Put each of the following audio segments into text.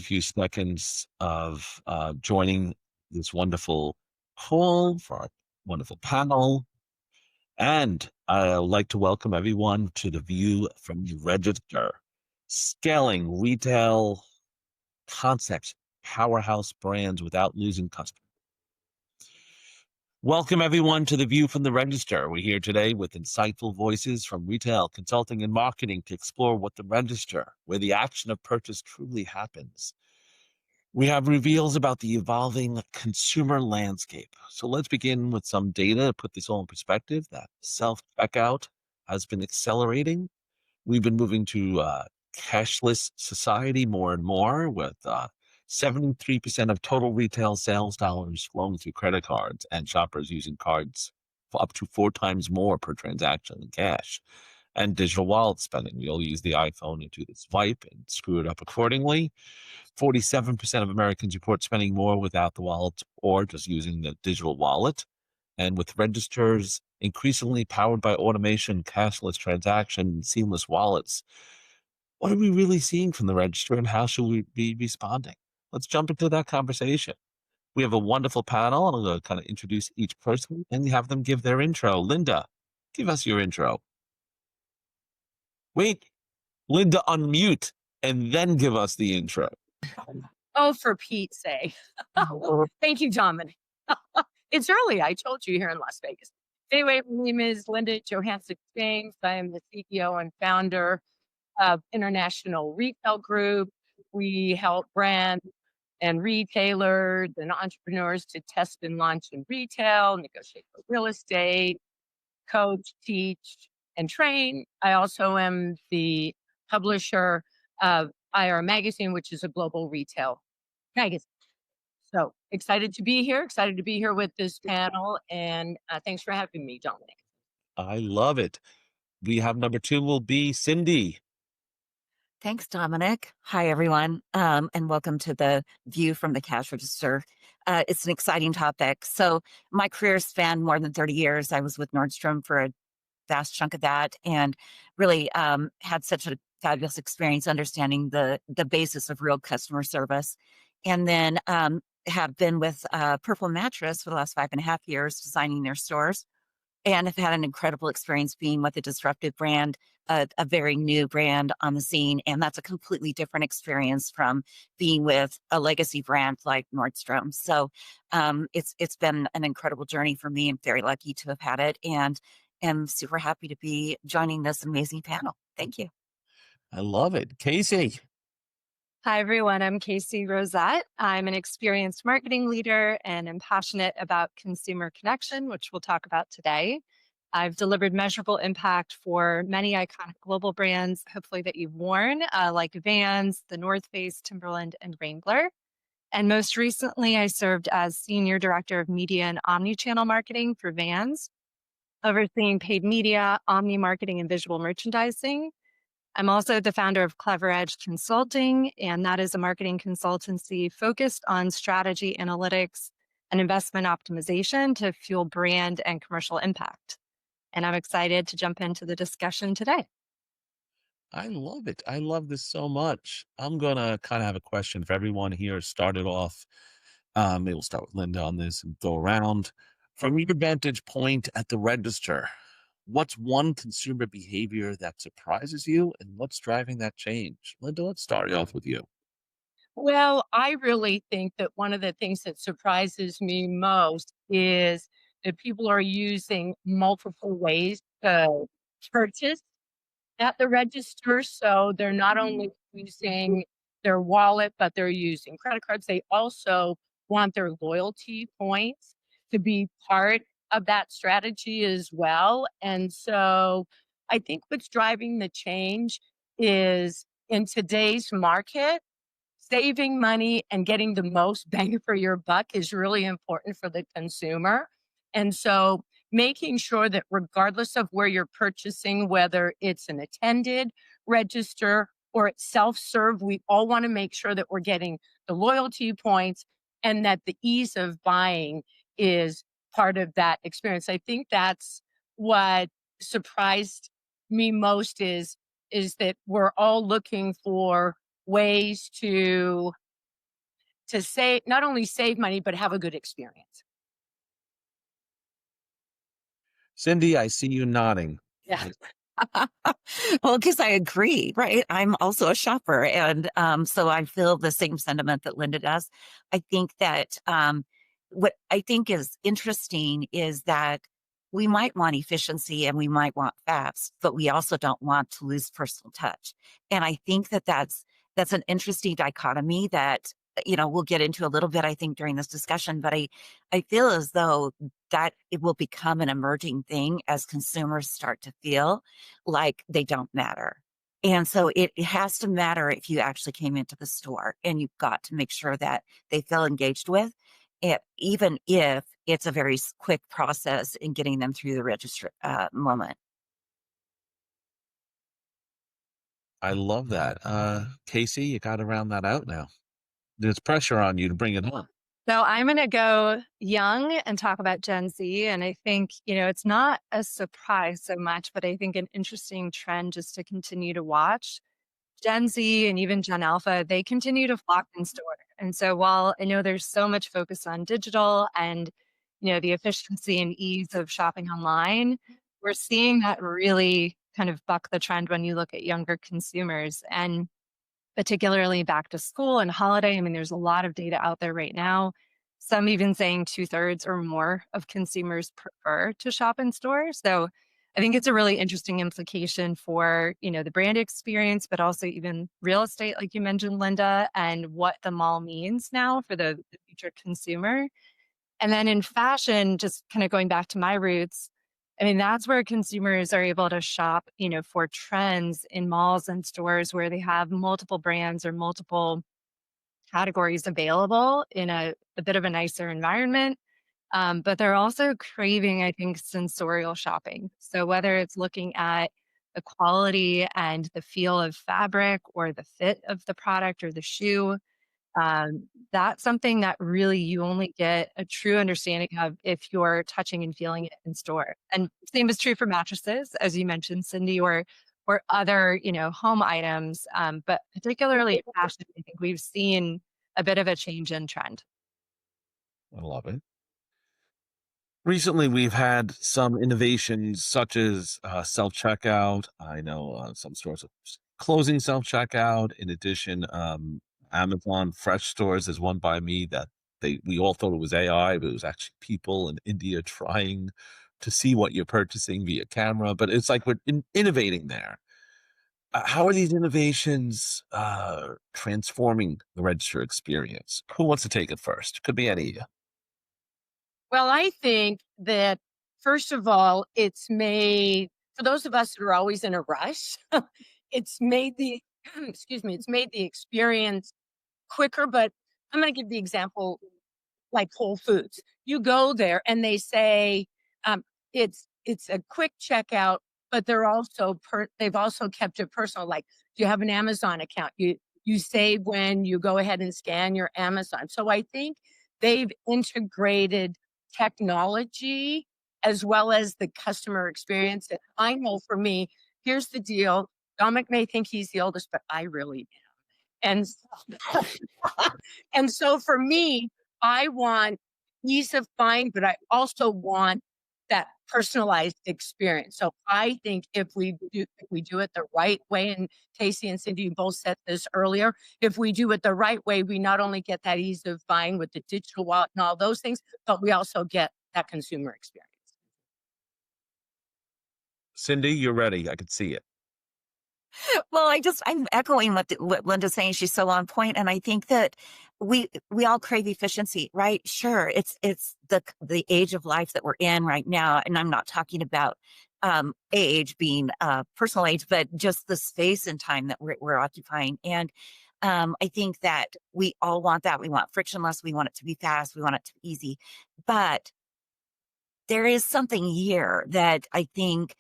few seconds of joining this wonderful call for our wonderful panel. And I'd like to welcome everyone to the View from the Register, scaling retail concepts, powerhouse brands without losing customers. Welcome everyone to the View from the Register. We're here today with insightful voices from retail, consulting, and marketing to explore what the register, where the action of purchase truly happens. We have reveals about the evolving consumer landscape. So let's begin with some data to put this all in perspective. That self-checkout has been accelerating. We've been moving to cashless society more and more, with 73% of total retail sales dollars flowing through credit cards, and shoppers using cards for up to 4 times more per transaction than cash. And digital wallet spending. We all use the iPhone and do the swipe and screw it up accordingly. 47% of Americans report spending more without the wallet or just using the digital wallet. And with registers increasingly powered by automation, cashless transaction, seamless wallets, what are we really seeing from the register, and how should we be responding? Let's jump into that conversation. We have a wonderful panel, and I'm going to kind of introduce each person and have them give their intro. Linda, give us your intro. Wait, Linda, unmute and then give us the intro. Oh, for Pete's sake. Thank you, Dominic. It's early. I told you, here in Las Vegas. Anyway, my name is Linda Johansen-James. I am the CEO and founder of International Retail Group. We help brands and retailers and entrepreneurs to test and launch in retail, negotiate for real estate, coach, teach, and train. I also am the publisher of IR Magazine, which is a global retail magazine. So excited to be here with this panel, and thanks for having me, Dominic. I love it. We have number 2 will be Cindy. Thanks, Dominic. Hi, everyone, and welcome to the View from the Cash Register. It's an exciting topic. So my career spanned more than 30 years. I was with Nordstrom for a vast chunk of that, and really had such a fabulous experience understanding the basis of real customer service. And then have been with Purple Mattress for the last 5.5 years, designing their stores, and have had an incredible experience being with a disruptive brand, a very new brand on the scene. And that's a completely different experience from being with a legacy brand like Nordstrom. So it's been an incredible journey for me. I'm very lucky to have had it, and am super happy to be joining this amazing panel. Thank you. I love it. Casey. Hi, everyone. I'm Casey Rosette. I'm an experienced marketing leader and am passionate about consumer connection, which we'll talk about today. I've delivered measurable impact for many iconic global brands, hopefully that you've worn, like Vans, the North Face, Timberland, and Wrangler. And most recently, I served as Senior Director of Media and Omnichannel Marketing for Vans, overseeing paid media, omni marketing, and visual merchandising. I'm also the founder of Clever Edge Consulting, and that is a marketing consultancy focused on strategy analytics and investment optimization to fuel brand and commercial impact. And I'm excited to jump into the discussion today. I love it. I love this so much. I'm going to kind of have a question for everyone here. Started off, maybe we'll start with Linda on this and go around. From your vantage point at the register, what's one consumer behavior that surprises you, and what's driving that change? Linda, let's start off with you. Well, I really think that one of the things that surprises me most is that people are using multiple ways to purchase at the register. So they're not only using their wallet, but they're using credit cards. They also want their loyalty points to be part of that strategy as well. And so I think what's driving the change is, in today's market, saving money and getting the most bang for your buck is really important for the consumer. And so making sure that regardless of where you're purchasing, whether it's an attended register or it's self-serve, we all want to make sure that we're getting the loyalty points and that the ease of buying is part of that experience. I think that's what surprised me most is that we're all looking for ways to to save, not only save money, but have a good experience. Cindy, I see you nodding. Yeah. Well, because I agree, right? I'm also a shopper. And so I feel the same sentiment that Linda does. I think that what I think is interesting is that we might want efficiency and we might want fast, but we also don't want to lose personal touch. And I think that that's an interesting dichotomy that we'll get into a little bit, I think, during this discussion. But I feel as though that it will become an emerging thing as consumers start to feel like they don't matter. And so it has to matter if you actually came into the store, and you've got to make sure that they feel engaged with it, even if it's a very quick process in getting them through the register moment. I love that. Casey, you got to round that out now. There's pressure on you to bring it home. So I'm going to go young and talk about Gen Z. And I think, it's not a surprise so much, but I think an interesting trend just to continue to watch. Gen Z and even Gen Alpha, they continue to flock in store. And so while I know there's so much focus on digital and, the efficiency and ease of shopping online, we're seeing that really kind of buck the trend when you look at younger consumers. And particularly back to school and holiday. I mean, there's a lot of data out there right now. Some even saying 2/3 or more of consumers prefer to shop in stores. So I think it's a really interesting implication for, the brand experience, but also even real estate, like you mentioned, Linda, and what the mall means now for the future consumer. And then in fashion, just kind of going back to my roots, I mean, that's where consumers are able to shop, for trends in malls and stores where they have multiple brands or multiple categories available in a bit of a nicer environment. But they're also craving, I think, sensorial shopping. So whether it's looking at the quality and the feel of fabric or the fit of the product or the shoe, that's something that really you only get a true understanding of if you're touching and feeling it in store. And same is true for mattresses, as you mentioned, Cindy, or other, home items. But particularly in fashion, I think we've seen a bit of a change in trend. I love it. Recently, we've had some innovations such as self-checkout. I know some stores are closing self-checkout. In addition, Amazon Fresh Stores, there's one by me that we all thought it was AI, but it was actually people in India trying to see what you're purchasing via camera. But it's like we're innovating there. How are these innovations transforming the register experience? Who wants to take it first? Could be any of you. Well, I think that first of all, it's made for those of us that are always in a rush, it's made the excuse me, it's made the experience quicker. But I'm going to give the example like Whole Foods. You go there and they say it's a quick checkout, but they've also kept it personal. Like, do you have an Amazon account? You save when you go ahead and scan your Amazon. So I think they've integrated technology as well as the customer experience. And I know for me, here's the deal. Dominic may think he's the oldest, but I really am. And so for me, I want ease of buying, but I also want that personalized experience. So I think if we do it the right way, and Casey and Cindy, you both said this earlier, if we do it the right way, we not only get that ease of buying with the digital wallet and all those things, but we also get that consumer experience. Cindy, you're ready. I could see it. Well, I'm echoing what Linda's saying. She's so on point, and I think that we all crave efficiency, right? Sure, it's the age of life that we're in right now, and I'm not talking about age being personal age, but just the space and time that we're occupying. And I think that we all want that. We want frictionless. We want it to be fast. We want it to be easy. But there is something here that I think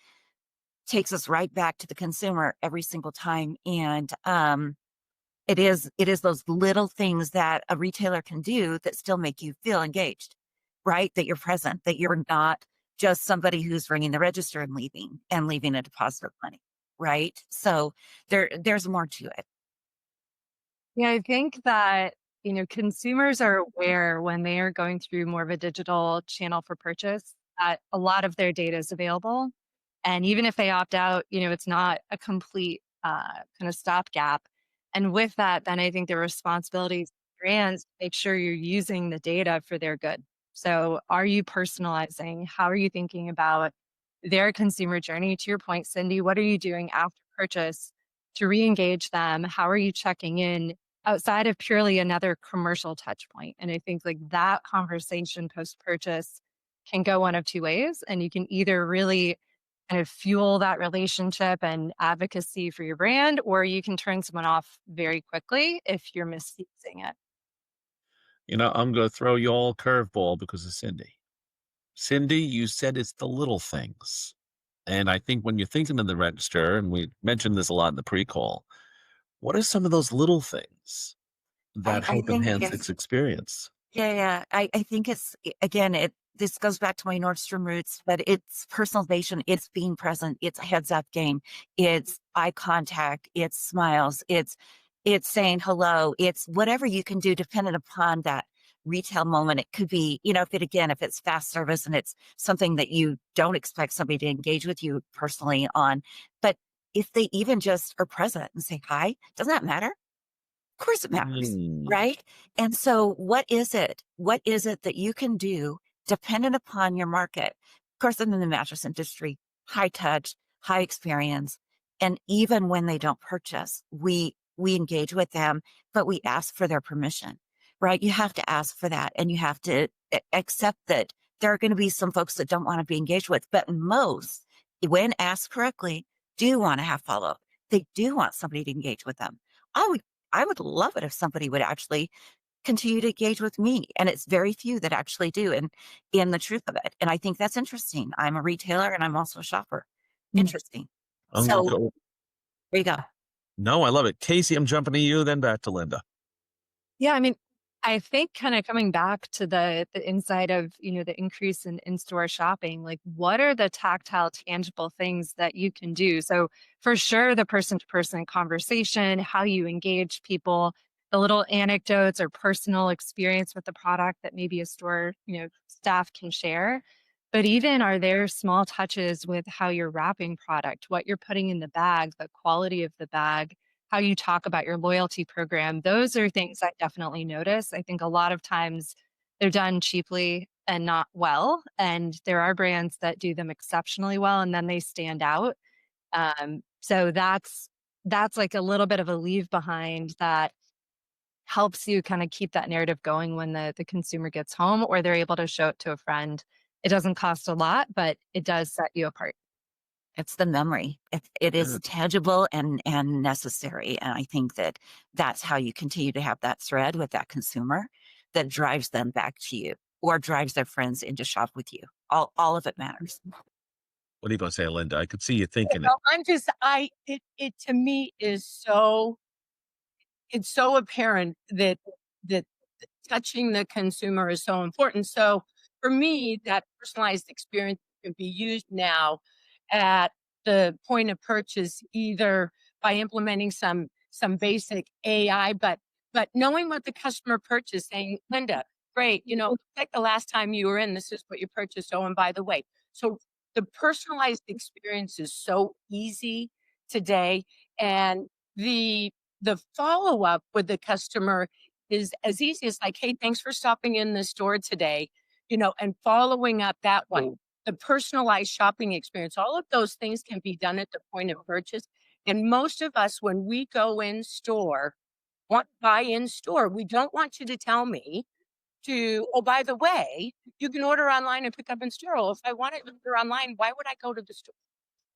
takes us right back to the consumer every single time. And it is those little things that a retailer can do that still make you feel engaged, right? That you're present, that you're not just somebody who's ringing the register and leaving a deposit of money, right? So there's more to it. Yeah, I think that consumers are aware when they are going through more of a digital channel for purchase that a lot of their data is available. And even if they opt out, it's not a complete kind of stopgap. And with that, then I think the responsibilities of brands make sure you're using the data for their good. So are you personalizing? How are you thinking about their consumer journey? To your point, Cindy, what are you doing after purchase to re-engage them? How are you checking in outside of purely another commercial touch point? And I think like that conversation post-purchase can go one of two ways. And you can either really kind of fuel that relationship and advocacy for your brand, or you can turn someone off very quickly if you're misusing it. I'm going to throw you all a curveball because of Cindy. Cindy, you said it's the little things. And I think when you're thinking of the register, and we mentioned this a lot in the pre-call, what are some of those little things that I help think enhance it's its experience? yeah. I think again, this goes back to my Nordstrom roots, but it's personalization, it's being present, it's a heads up game, it's eye contact, it's smiles, it's saying hello, it's whatever you can do dependent upon that retail moment. It could be, if it's fast service and it's something that you don't expect somebody to engage with you personally on. But if they even just are present and say hi, doesn't that matter? Of course it matters, Mm. right? And so what is it? What is it that you can do dependent upon your market? Of course, I'm in the mattress industry, high touch, high experience. And even when they don't purchase, we engage with them, but we ask for their permission, right? You have to ask for that and you have to accept that there are going to be some folks that don't want to be engaged with, but most, when asked correctly, do want to have follow up. They do want somebody to engage with them. I would love it if somebody would actually continue to engage with me. And it's very few that actually do. And in the truth of it. And I think that's interesting. I'm a retailer and I'm also a shopper. Mm. Interesting. I'm gonna So go. there you go. No, I love it. Casey, I'm jumping to you, then back to Linda. Yeah, I mean, I think kind of coming back to the inside of, the increase in in-store shopping, like what are the tactile, tangible things that you can do? So for sure, the person-to-person conversation, how you engage people, the little anecdotes or personal experience with the product that maybe a store, staff can share. But even are there small touches with how you're wrapping product, what you're putting in the bag, the quality of the bag, how you talk about your loyalty program. Those are things I definitely notice. I think a lot of times they're done cheaply and not well. And there are brands that do them exceptionally well and then they stand out. So that's like a little bit of a leave behind that helps you kind of keep that narrative going when the consumer gets home or they're able to show it to a friend. It doesn't cost a lot, but it does set you apart. It's the memory. It is Good. tangible and necessary. And I think that that's how you continue to have that thread with that consumer that drives them back to you or drives their friends in to shop with you. All of it matters. What are you going to say, Linda? I could see you thinking it. No, it to me is so it's so apparent that touching the consumer is so important. So for me, that personalized experience can be used now at the point of purchase, either by implementing some basic AI, but knowing what the customer purchased, saying, Linda, great, like the last time you were in, this is what you purchased. Oh, and by the way, so the personalized experience is so easy today. And the the follow-up with the customer is as easy as like, "Hey, thanks for stopping in the store today," and following up that way. The personalized shopping experience, all of those things can be done at the point of purchase. And most of us, when we go in store, want buy in store. We don't want you to tell me to, "Oh, by the way, you can order online and pick up in store." Well, if I want to order online, why would I go to the store?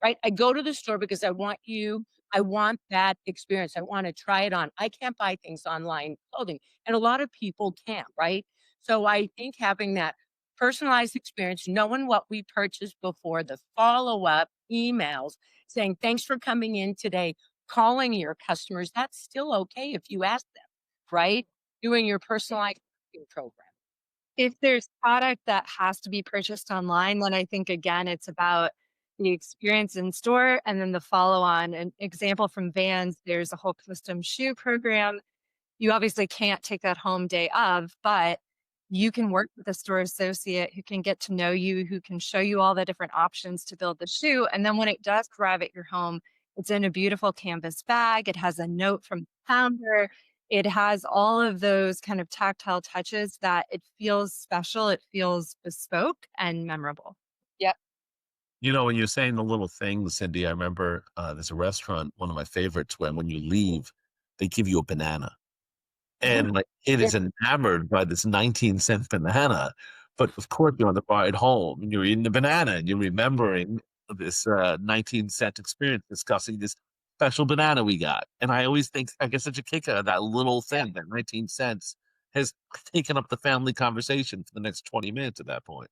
Right? I go to the store because I want that experience. I wanna try it on. I can't buy things online clothing, and a lot of people can't, right? So I think having that personalized experience, knowing what we purchased before, the follow-up emails saying, "Thanks for coming in today," calling your customers, that's still okay if you ask them, right? Doing your personalized marketing program. If there's product that has to be purchased online, then I think again it's about the experience in store and then the follow on. An example from Vans, there's a whole custom shoe program. You obviously can't take that home day of, but you can work with a store associate who can get to know you, who can show you all the different options to build the shoe. And then when it does arrive at your home, it's in a beautiful canvas bag. It has a note from the founder. It has all of those kind of tactile touches that it feels special. It feels bespoke and memorable. Yep. When you're saying the little things, Cindy, I remember there's a restaurant, one of my favorites, when you leave, they give you a banana. And like it Yeah. is enamored by this 19-cent banana. But of course, you're on the ride home and you're eating the banana and you're remembering this 19-cent experience, discussing this special banana we got. And I always think I get such a kick out of that little thing, that 19 cents has taken up the family conversation for the next 20 minutes at that point.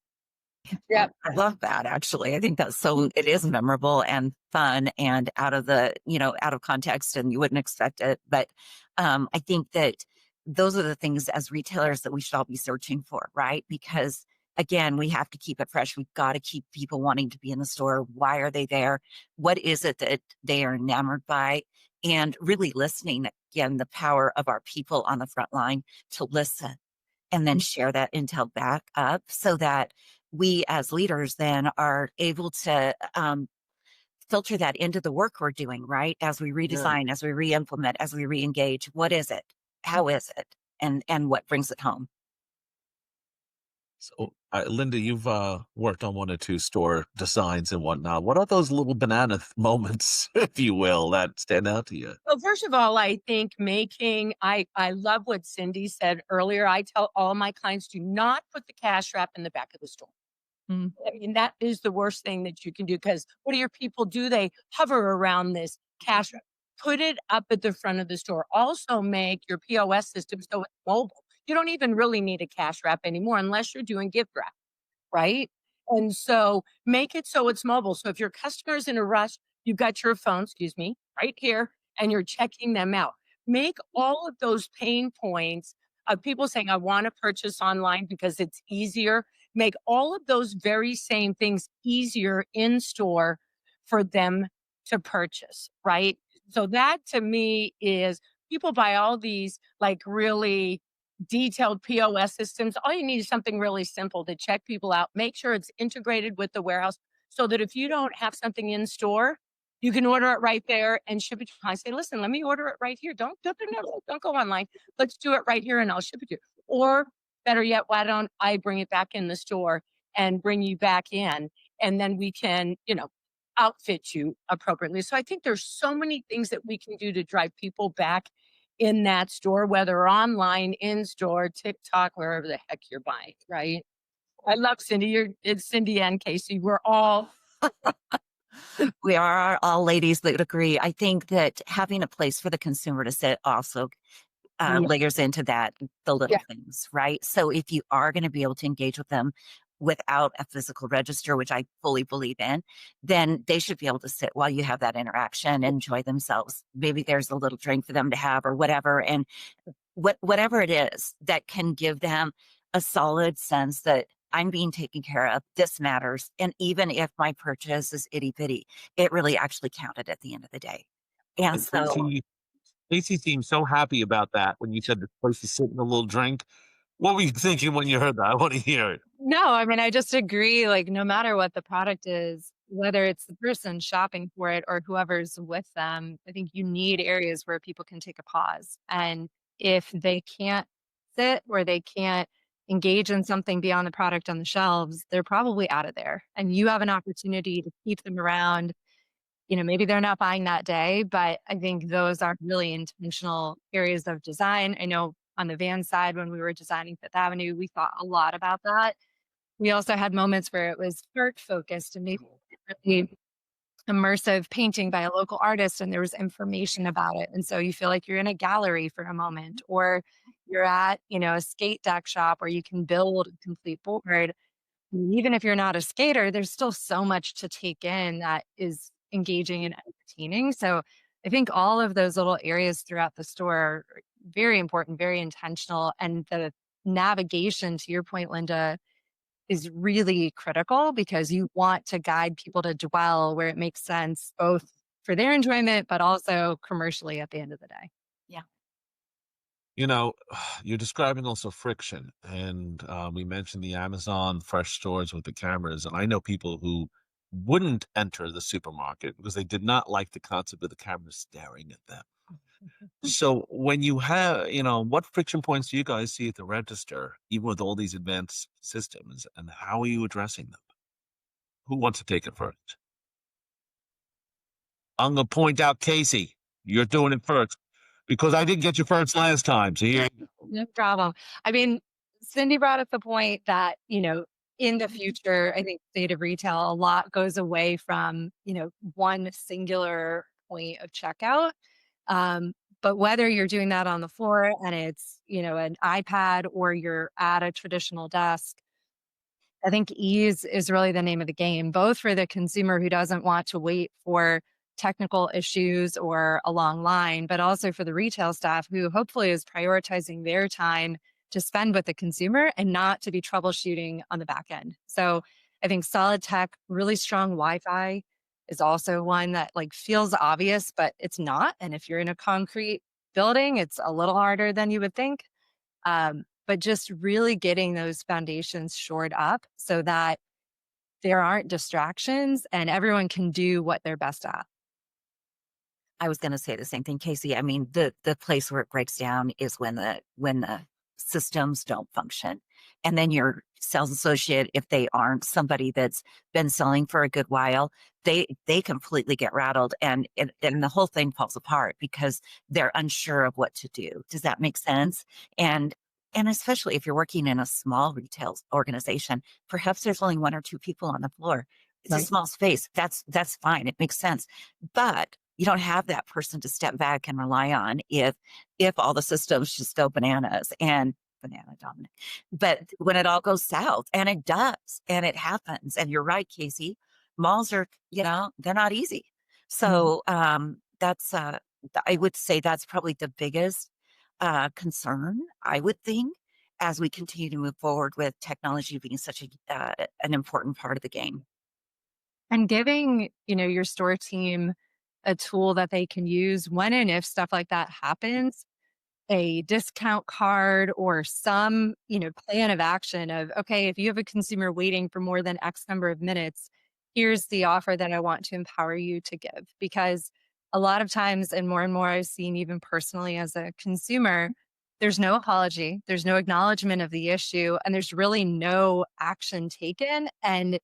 Yep. I love that actually. I think that's so it is memorable and fun and out of context and you wouldn't expect it. But I think that those are the things as retailers that we should all be searching for, right? Because again, we have to keep it fresh. We've got to keep people wanting to be in the store. Why are they there? What is it that they are enamored by? And really listening, again, the power of our people on the front line to listen and then share that intel back up so that we as leaders then are able to filter that into the work we're doing, right? As we redesign, as we re-implement, as we re-engage, what is it? How is it? And what brings it home? So, Linda, you've worked on one or two store designs and whatnot. What are those little banana moments, if you will, that stand out to you? Well, first of all, I think I love what Cindy said earlier. I tell all my clients, do not put the cash wrap in the back of the store. Mm. I mean, that is the worst thing that you can do because what do your people do? They hover around this cash wrap. Put it up at the front of the store. Also make your POS system so it's mobile. You don't even really need a cash wrap anymore unless you're doing gift wrap, right? And so make it so it's mobile. So if your customer's in a rush, you've got your phone, excuse me, right here, and you're checking them out. Make all of those pain points of people saying, I want to purchase online because it's easier. Make all of those very same things easier in store for them to purchase, right? So that to me is people buy all these like really detailed POS systems. All you need is something really simple to check people out. Make sure it's integrated with the warehouse so that if you don't have something in store, you can order it right there and ship it. I say, listen, let me order it right here. Don't go online. Let's do it right here and I'll ship it to you. Or better yet, why don't I bring it back in the store and bring you back in, and then we can, outfit you appropriately. So I think there's so many things that we can do to drive people back in that store, whether online, in store, TikTok, wherever the heck you're buying, right? I love Cindy. It's Cindy and Casey. We're all We are all ladies that agree. I think that having a place for the consumer to sit also yeah, layers into that, the little yeah, things, right? So if you are going to be able to engage with them without a physical register, which I fully believe in, then they should be able to sit while you have that interaction, enjoy themselves. Maybe there's a little drink for them to have or whatever. And whatever it is that can give them a solid sense that I'm being taken care of, this matters. And even if my purchase is itty bitty, it really actually counted at the end of the day. And And so Casey seemed so happy about that when you said the place to sit and a little drink. What were you thinking when you heard that? I want to hear it. No, I mean, I just agree. Like, no matter what the product is, whether it's the person shopping for it or whoever's with them, I think you need areas where people can take a pause. And if they can't sit or they can't engage in something beyond the product on the shelves, they're probably out of there. And you have an opportunity to keep them around. Maybe they're not buying that day, but I think those are really intentional areas of design. I know on the van side, when we were designing Fifth Avenue, we thought a lot about that. We also had moments where it was art focused and maybe really immersive painting by a local artist and there was information about it. And so you feel like you're in a gallery for a moment, or you're at, a skate deck shop where you can build a complete board. Even if you're not a skater, there's still so much to take in that is engaging and entertaining. So I think all of those little areas throughout the store are very important, very intentional. And the navigation, to your point, Linda, is really critical because you want to guide people to dwell where it makes sense, both for their enjoyment, but also commercially at the end of the day. yeah. You know, you're describing also friction, and we mentioned the Amazon fresh stores with the cameras, and I know people who wouldn't enter the supermarket because they did not like the concept of the camera staring at them. So when you have, what friction points do you guys see at the register, even with all these advanced systems, and how are you addressing them? Who wants to take it first? I'm gonna point out Casey. You're doing it first because I didn't get you first last time. So here, No problem. I mean, Cindy brought up the point that, in the future, I think state of retail, a lot goes away from, one singular point of checkout. Um, but whether you're doing that on the floor and it's, an iPad or you're at a traditional desk, I think ease is really the name of the game, both for the consumer who doesn't want to wait for technical issues or a long line, but also for the retail staff who hopefully is prioritizing their time to spend with the consumer and not to be troubleshooting on the back end. So I think solid tech, really strong Wi-Fi is also one that like feels obvious, but it's not. And if you're in a concrete building, it's a little harder than you would think. But just really getting those foundations shored up so that there aren't distractions and everyone can do what they're best at. I was going to say the same thing, Casey. I mean, the place where it breaks down is when the systems don't function, and then your sales associate, if they aren't somebody that's been selling for a good while, they completely get rattled, and the whole thing falls apart because they're unsure of what to do. Does that make sense? And especially if you're working in a small retail organization, perhaps there's only one or two people on the floor. It's a Right. small space. That's fine. It makes sense. But you don't have that person to step back and rely on if all the systems just go bananas and banana dominant. But when it all goes south, and it does, and it happens, and you're right, Casey, malls are, they're not easy. Mhm. So that's I would say that's probably the biggest concern, I would think, as we continue to move forward with technology being such an important part of the game. And giving, your store team a tool that they can use when and if stuff like that happens, a discount card or some, plan of action of, okay, if you have a consumer waiting for more than X number of minutes, here's the offer that I want to empower you to give. Because a lot of times, and more I've seen even personally as a consumer, there's no apology, there's no acknowledgement of the issue, and there's really no action taken. And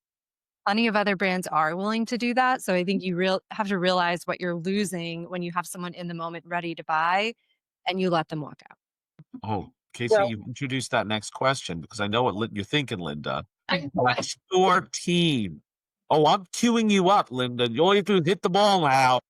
plenty of other brands are willing to do that. So I think you have to realize what you're losing when you have someone in the moment ready to buy and you let them walk out. oh, Casey, Well, you introduced that next question because I know what you're thinking, Linda. What's your team? Oh, I'm queuing you up, Linda. All you have to do is hit the ball now.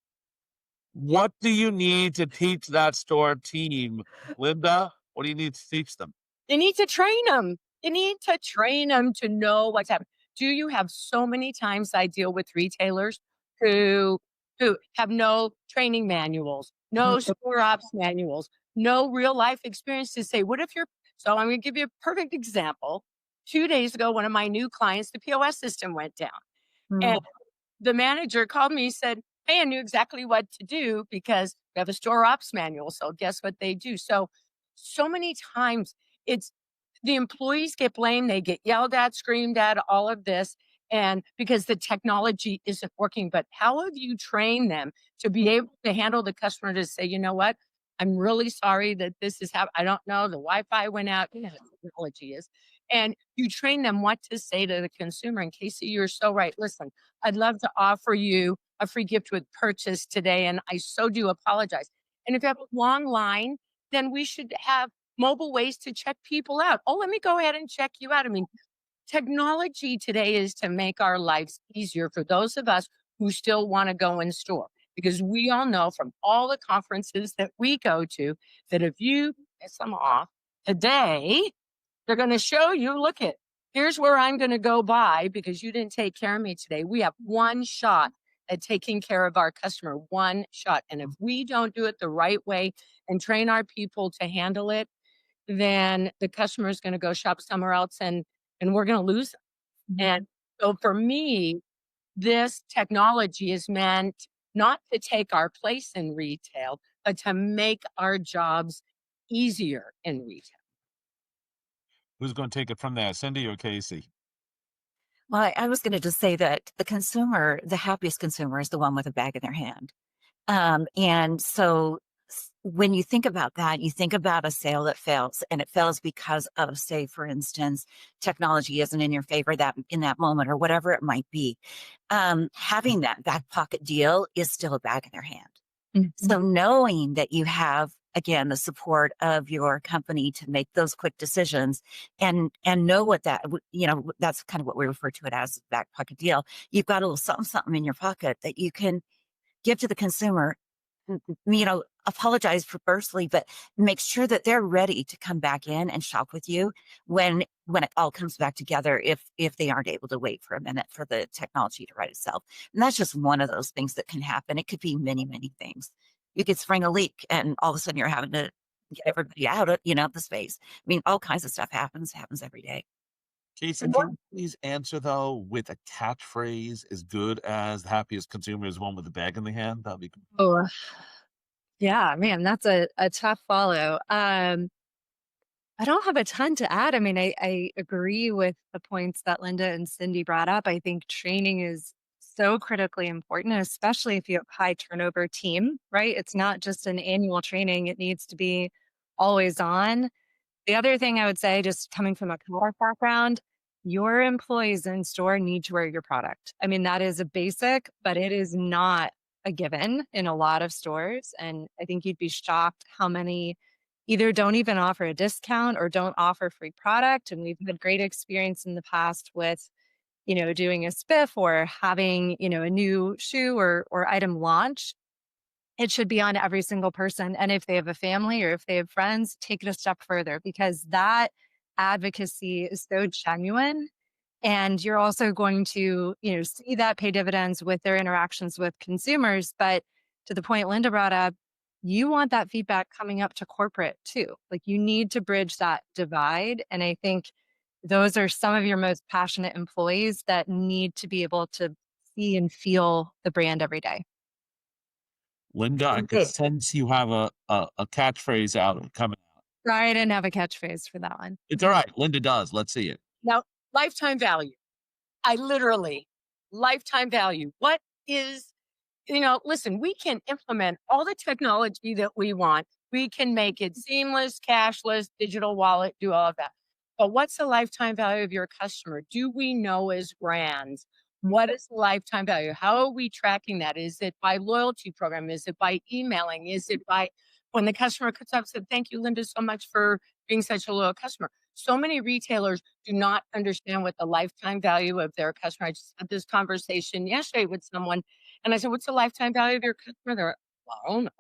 What do you need to teach that store team, Linda? What do you need to teach them? they need to train them. They need to train them to know what's happening. Do you have so many times I deal with retailers who who have no training manuals, no store ops manuals, no real life experience to say, what if you're so I'm gonna give you a perfect example. 2 days ago, one of my new clients, the POS system went down. And Mm. the manager called me, said, "Hey, I knew exactly what to do because we have a store ops manual." So guess what they do? So many times it's the employees get blamed, they get yelled at, screamed at, all of this, and because the technology isn't working. But how have you trained them to be able to handle the customer to say, you know what? I'm really sorry that this is happening. I don't know. The Wi-Fi went out. Technology is. And you train them what to say to the consumer. And Casey, you're so right. Listen, I'd love to offer you a free gift with purchase today, and I so do apologize. And if you have a long line, then we should have mobile ways to check people out. Oh, let me go ahead and check you out. I mean, technology today is to make our lives easier for those of us who still want to go in store. Because we all know from all the conferences that we go to that if you piss them off today, they're gonna show you, "Look it, here's where I'm gonna go buy because you didn't take care of me today." We have one shot at taking care of our customer, one shot, and if we don't do it the right way and train our people to handle it, then the customer is gonna go shop somewhere else and we're gonna lose them. And so for me, this technology is meant not to take our place in retail, but to make our jobs easier in retail. Who's going to take it from there, Cindy or Casey? Well, I was going to just say that the consumer, the happiest consumer is the one with a bag in their hand. And so when you think about that, you think about a sale that fails, and it fails because of, say, for instance, technology isn't in your favor that in that moment or whatever it might be. Having that back pocket deal is still a bag in their hand. So knowing that you have, again, the support of your company to make those quick decisions and know what that, that's kind of what we refer to it as back pocket deal. You've got a little something in your pocket that you can give to the consumer, apologize profusely, but make sure that they're ready to come back in and shop with you when it all comes back together, if they aren't able to wait for a minute for the technology to right itself. And that's just one of those things that can happen. It could be many, many things. You could spring a leak and all of a sudden you're having to get everybody out of, the space. I mean, all kinds of stuff happens every day. Casey, can you please answer though with a catchphrase as good as the happiest consumer is one with a bag in the hand? That'd be good. Oh, yeah, man, that's a tough follow. I don't have a ton to add. I mean, I agree with the points that Linda and Cindy brought up. I think training is so critically important, especially if you have high turnover team, right? It's not just an annual training, it needs to be always on. The other thing I would say, just coming from a product background, your employees in store need to wear your product. I mean, that is a basic, but it is not a given in a lot of stores. And I think you'd be shocked how many either don't even offer a discount or don't offer free product. And we've had great experience in the past with, doing a spiff or having, a new shoe or item launch. It should be on every single person. And if they have a family or if they have friends, take it a step further because that advocacy is so genuine. And you're also going to, see that pay dividends with their interactions with consumers. But to the point Linda brought up, you want that feedback coming up to corporate too. Like you need to bridge that divide. And I think those are some of your most passionate employees that need to be able to see and feel the brand every day. Linda, I could sense you have a catchphrase out coming out. Sorry, I didn't have a catchphrase for that one. It's all right. Linda does. Let's see it. Now, lifetime value. I literally, lifetime value. What is, listen, we can implement all the technology that we want. We can make it seamless, cashless, digital wallet, do all of that. But what's the lifetime value of your customer? Do we know as brands? What is the lifetime value? How are we tracking that? Is it by loyalty program? Is it by emailing? Is it by when the customer comes up and said, thank you, Linda, so much for being such a loyal customer? So many retailers do not understand what the lifetime value of their customer. I just had this conversation yesterday with someone, and I said, "What's the lifetime value of your customer?" They're, "Well, I don't know."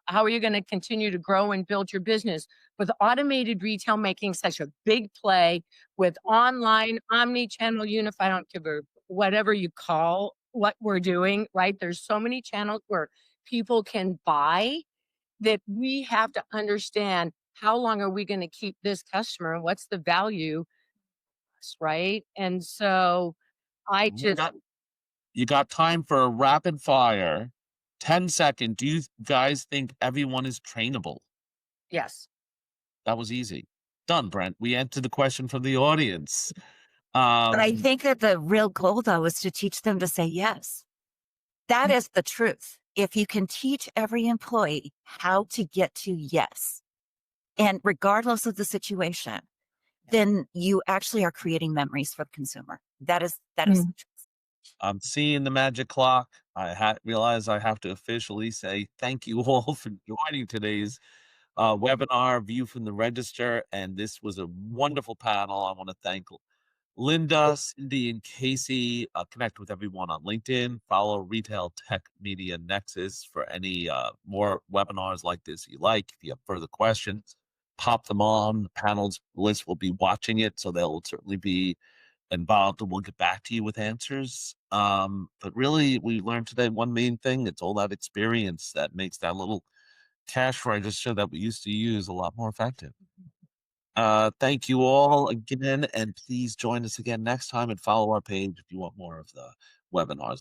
How are you going to continue to grow and build your business with automated retail making such a big play with online, omni-channel, unified? I don't give a whatever you call what we're doing, right? There's so many channels where people can buy that we have to understand how long are we going to keep this customer and what's the value, right? And so I You just, got, you got time for a rapid fire. 10-second. Do you guys think everyone is trainable? yes. That was easy. Done, Brent. We answered the question from the audience. But I think that the real goal, though, is to teach them to say yes. That is the truth. If you can teach every employee how to get to yes, and regardless of the situation, then you actually are creating memories for the consumer. That is the truth. I'm seeing the magic clock. I realize I have to officially say thank you all for joining today's webinar, View from the Register. And this was a wonderful panel. I want to thank Linda, Cindy, and Casey. Connect with everyone on LinkedIn. Follow Retail Tech Media Nexus for any more webinars like this you like. If you have further questions, pop them on. The panels list will be watching it, so they'll certainly be involved and we'll get back to you with answers. But really, we learned today one main thing. It's all that experience that makes that little cash register that we used to use a lot more effective. Thank you all again, and please join us again next time and follow our page if you want more of the webinars.